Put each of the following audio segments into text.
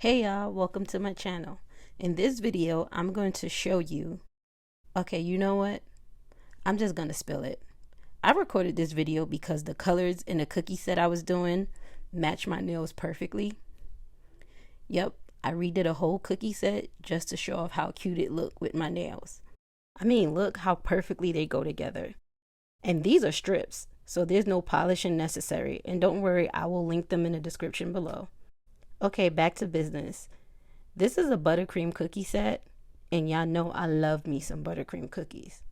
Hey y'all, welcome to my channel. In this video, I'm going to show you, okay, you know what? I'm just going to spill it. I recorded this video because the colors in the cookie set I was doing match my nails perfectly. Yep, I redid a whole cookie set just to show off how cute it looked with my nails. I mean, look how perfectly they go together. And these are strips, so there's no polishing necessary. And don't worry, I will link them in the description below. Okay, back to business. This is a buttercream cookie set, and y'all know I love me some buttercream cookies.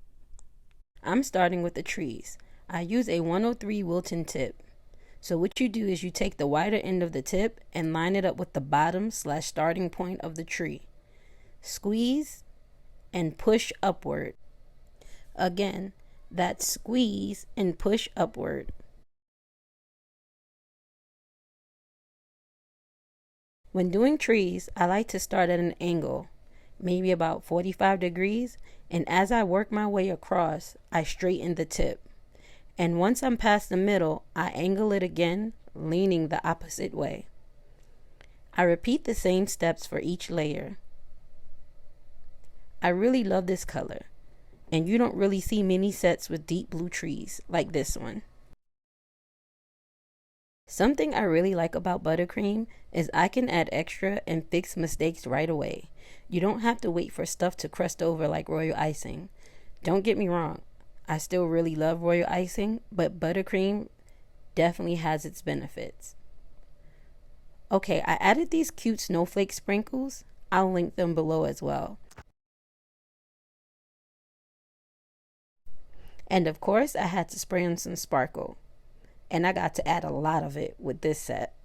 I'm starting with the trees. I use a 103 Wilton tip. So what you do is you take the wider end of the tip and line it up with the bottom/starting point of the tree. Squeeze and push upward. Again, that's squeeze and push upward. When doing trees, I like to start at an angle, maybe about 45 degrees, and as I work my way across, I straighten the tip. And once I'm past the middle, I angle it again, leaning the opposite way. I repeat the same steps for each layer. I really love this color, and you don't really see many sets with deep blue trees like this one. Something I really like about buttercream is I can add extra and fix mistakes right away. You don't have to wait for stuff to crust over like royal icing. Don't get me wrong, I still really love royal icing, but buttercream definitely has its benefits. Okay, I added these cute snowflake sprinkles. I'll link them below as well. And of course, I had to spray on some sparkle. And I got to add a lot of it with this set.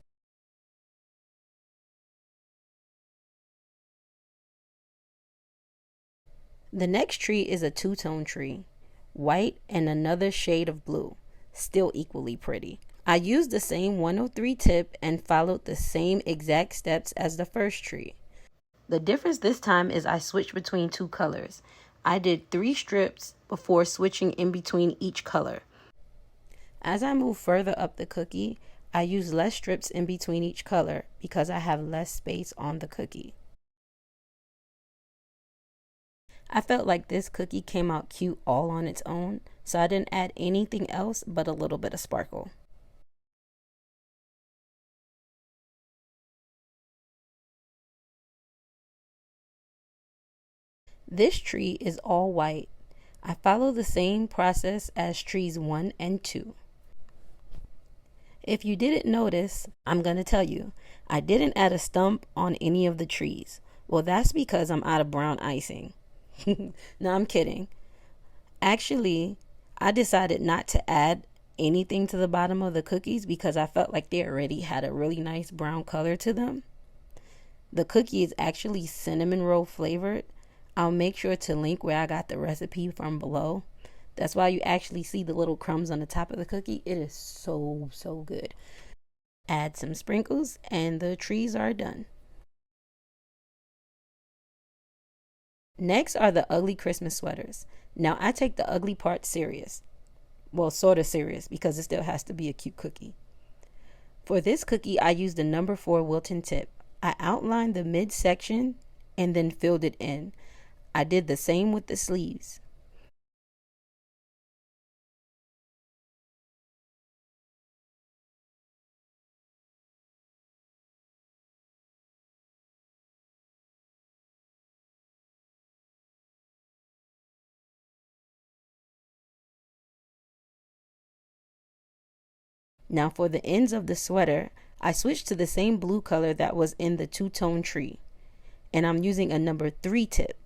The next tree is a two-tone tree, white and another shade of blue, still equally pretty. I used the same 103 tip and followed the same exact steps as the first tree. The difference this time is I switched between two colors. I did 3 strips before switching in between each color. As I move further up the cookie, I use less strips in between each color because I have less space on the cookie. I felt like this cookie came out cute all on its own, so I didn't add anything else but a little bit of sparkle. This tree is all white. I follow the same process as trees 1 and 2. If you didn't notice, I'm going to tell you, I didn't add a stump on any of the trees. Well, that's because I'm out of brown icing. No, I'm kidding. Actually, I decided not to add anything to the bottom of the cookies because I felt like they already had a really nice brown color to them. The cookie is actually cinnamon roll flavored. I'll make sure to link where I got the recipe from below. That's why you actually see the little crumbs on the top of the cookie. It is so good. Add some sprinkles and the trees are done. Next are the ugly Christmas sweaters. Now I take the ugly part serious. Well, sort of serious because it still has to be a cute cookie. For this cookie, I used the number 4 Wilton tip. I outlined the midsection and then filled it in. I did the same with the sleeves. Now for the ends of the sweater, I switched to the same blue color that was in the two-tone tree. And I'm using a number 3 tip.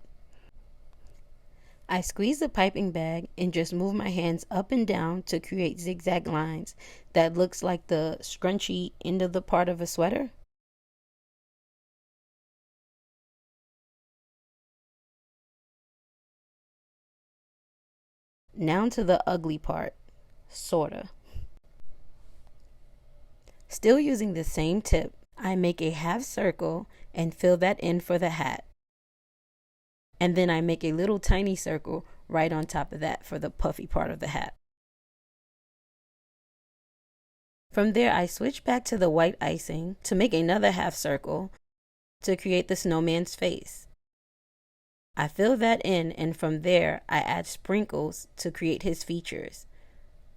I squeeze the piping bag and just move my hands up and down to create zigzag lines that looks like the scrunchy end of the part of a sweater. Now to the ugly part, sorta. Still using the same tip, I make a half circle and fill that in for the hat. And then I make a little tiny circle right on top of that for the puffy part of the hat. From there, I switch back to the white icing to make another half circle to create the snowman's face. I fill that in, and from there I add sprinkles to create his features.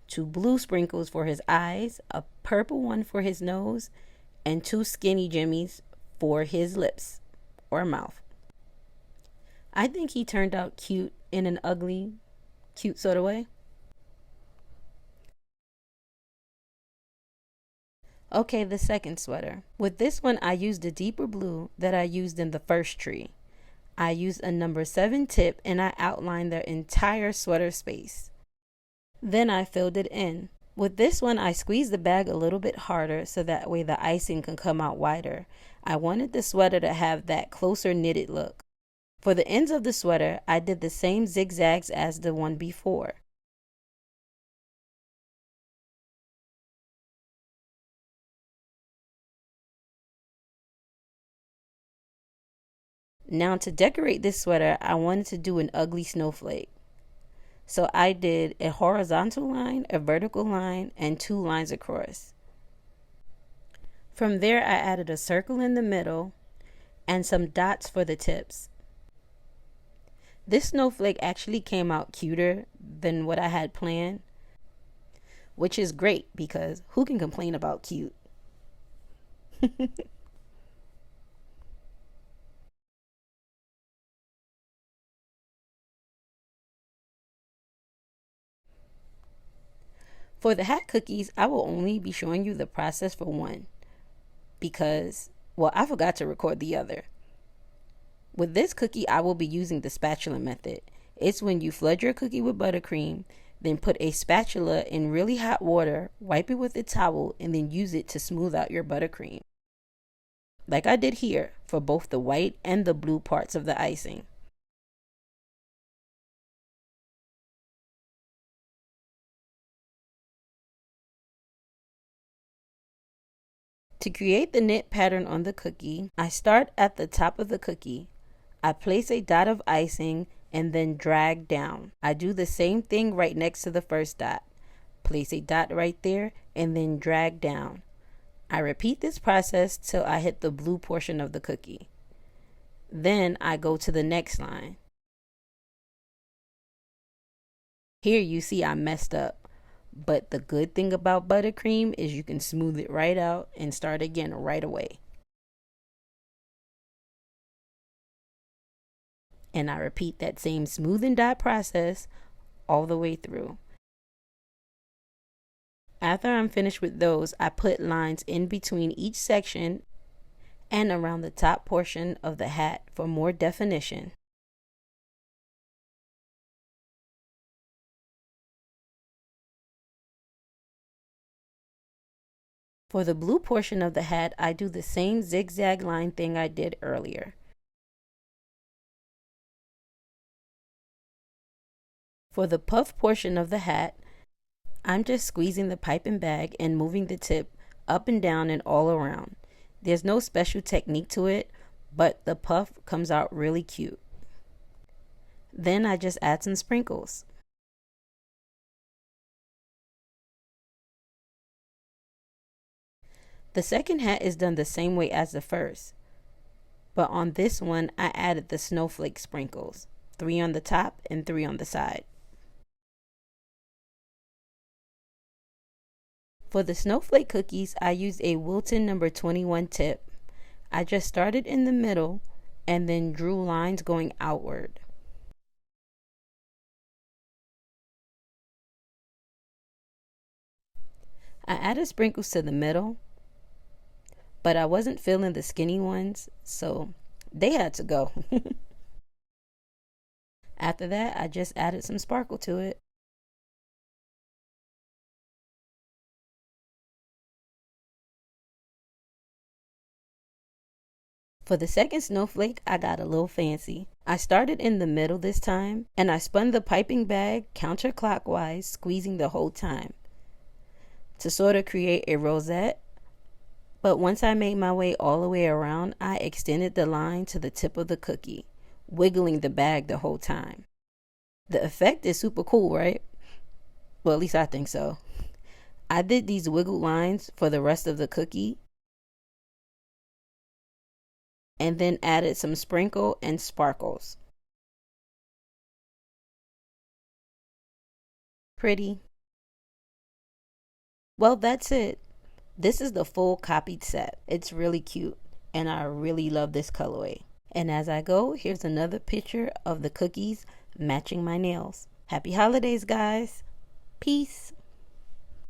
2 blue sprinkles for his eyes, a purple one for his nose, and 2 skinny jimmies for his lips or mouth. I think he turned out cute in an ugly, cute sort of way. Okay, the second sweater. With this one, I used a deeper blue that I used in the first tree. I used a number 7 tip and I outlined the entire sweater space. Then I filled it in. With this one, I squeezed the bag a little bit harder so that way the icing can come out wider. I wanted the sweater to have that closer knitted look. For the ends of the sweater, I did the same zigzags as the one before. Now to decorate this sweater, I wanted to do an ugly snowflake. So I did a horizontal line, a vertical line, and 2 lines across. From there, I added a circle in the middle and some dots for the tips. This snowflake actually came out cuter than what I had planned, which is great because who can complain about cute? For the hat cookies, I will only be showing you the process for one because, well, I forgot to record the other. With this cookie, I will be using the spatula method. It's when you flood your cookie with buttercream, then put a spatula in really hot water, wipe it with a towel, and then use it to smooth out your buttercream. Like I did here for both the white and the blue parts of the icing. To create the knit pattern on the cookie, I start at the top of the cookie. I place a dot of icing and then drag down. I do the same thing right next to the first dot. Place a dot right there and then drag down. I repeat this process till I hit the blue portion of the cookie. Then I go to the next line. Here you see I messed up. But the good thing about buttercream is you can smooth it right out and start again right away. And I repeat that same smooth and dot process all the way through. After I'm finished with those, I put lines in between each section and around the top portion of the hat for more definition. For the blue portion of the hat, I do the same zigzag line thing I did earlier. For the puff portion of the hat, I'm just squeezing the piping bag and moving the tip up and down and all around. There's no special technique to it, but the puff comes out really cute. Then I just add some sprinkles. The second hat is done the same way as the first, but on this one I added the snowflake sprinkles, 3 on the top and 3 on the side. For the snowflake cookies, I used a Wilton number 21 tip. I just started in the middle and then drew lines going outward. I added sprinkles to the middle, but I wasn't feeling the skinny ones, so they had to go. After that, I just added some sparkle to it. For the second snowflake, I got a little fancy. I started in the middle this time, and I spun the piping bag counterclockwise, squeezing the whole time to sort of create a rosette. But once I made my way all the way around, I extended the line to the tip of the cookie, wiggling the bag the whole time. The effect is super cool, right? Well, at least I think so. I did these wiggle lines for the rest of the cookie. and then added some sprinkle and sparkles. Pretty. Well, that's it. This is the full copied set. It's really cute, and I really love this colorway. And as I go, here's another picture of the cookies matching my nails. Happy holidays, guys. Peace.